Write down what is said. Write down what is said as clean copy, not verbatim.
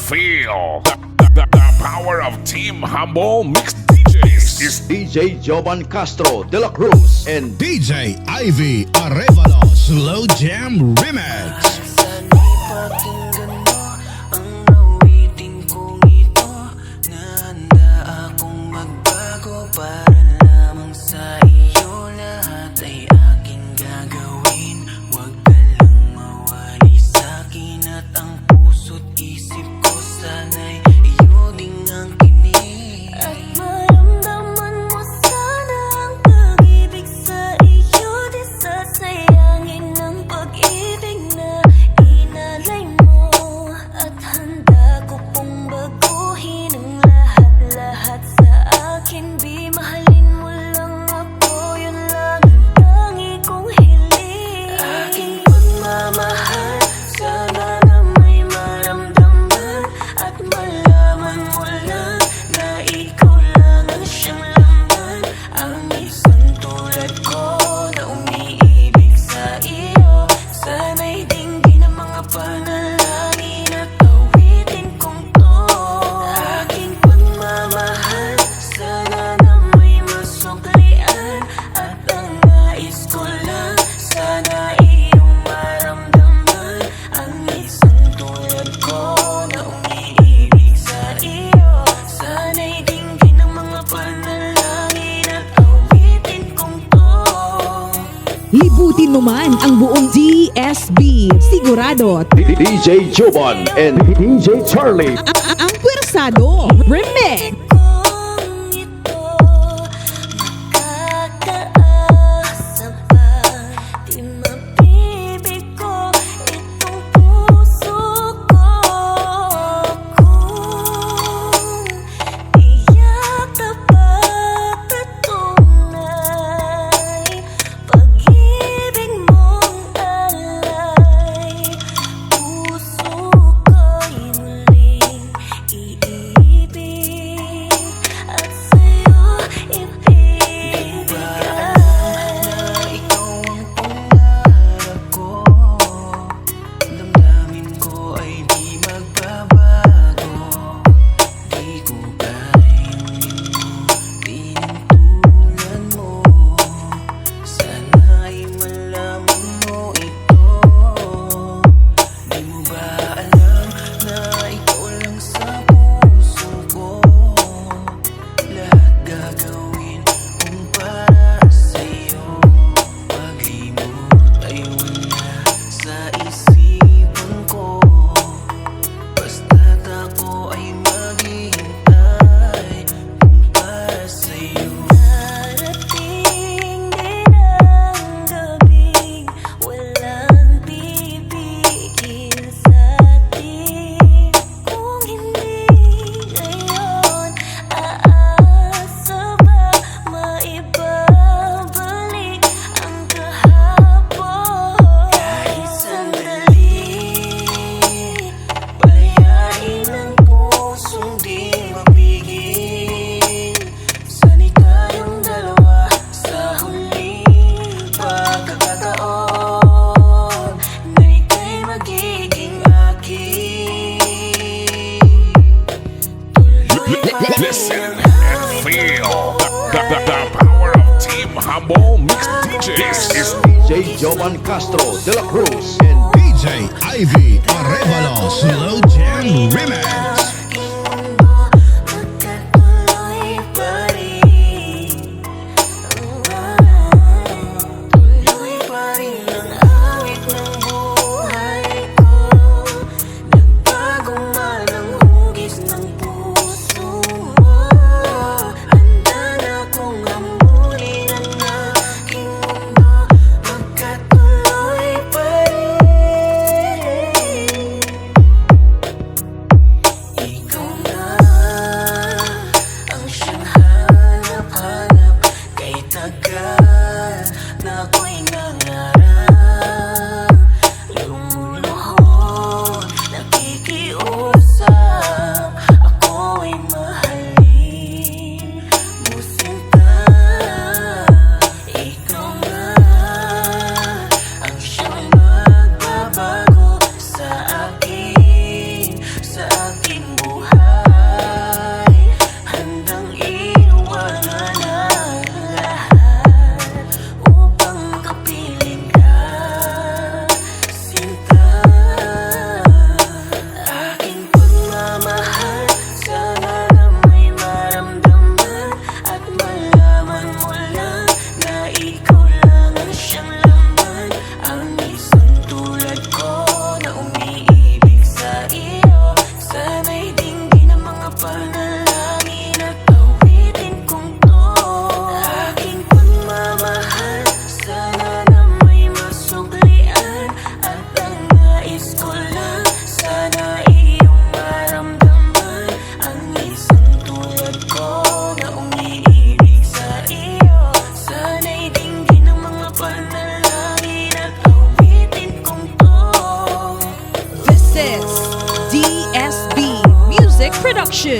feel the power of Team Humble Mixed DJs is DJ Jovan Castro de la Cruz and DJ Ivy Arevalo Slow Jam Remix. Sana'y pakinggan mo ang awitin kong ito, na handa akong magbago para lamang sa iyo. Lahat ay aking gagawin, huwag ka lang mawali sa'kin. At ang puso't isip ko sana'y iyo ding ang kinig. At maramdaman mo sana ang pag-ibig sa iyo, di sasayangin ang pag-ibig na inalay mo. At handa ko pong baguhin ang lahat-lahat sa akin. Di mahalin mo lang ako, yun lang ang tangi kong hiling. Aking pagmamahal, sana na may maramdaman. At malaman mo lang na ikaw lang ang siyang laman. Ang isang tulad ko na umiibig sa iyo, sana'y dinggin ang mga panalangin at awitin kong to. Aking pagmamahal, sana na may masuklian. At ang nais ko lang, sana iyong maramdaman. Ang isang tulad ko na umiibig sa iyo, sana'y dinggin ang mga panalangin at awitin kong to. Libutin mo man ang buong DSB. Sigurado DJ Jovan and DJ Charlie. ang pwersado. Remix. Kung ito makakaasa pa, di mapibig ko itong puso ko. Kung tiyak na pagkatunay, pag-ibig mong alay, puso ko'y muling iibig at sa'yo ibigay. Na ikaw ang pangarap ko, damdamin ko ay di magbabago. Di ko kayang limutin tulad mo, sana'y malaman mo ito. Di mo ba alam na ikaw lang sa puso ko? Lahat gagawin kung para sa'yo. Paglimot ay wala sa isipan ko, basta't ako ay maghihintay kung para sa'yo. Darating din ang gabing walang pipigil sa'tin. Kung hindi ngayon, aasa ba maibabalik ang kahapon? Kahit sandali, palayain ang pusong di mapigil. Sana'y tayong dalawa sa huling pagkakataon, na ika'y magiging akin. listen and feel the power of Team Humble Mixed DJs. This is DJ Jovan Castro de la Cruz and DJ Ivy Arevalo Slow Jam Remix. Magkatuloy pa rin, tuloy pa rin ang awit ng buhay ko. Nagbago man ang hugis ng puso mo, handa na akong hamulin ang aking mundo. Magkatuloy pa rin. This DSB Music Production.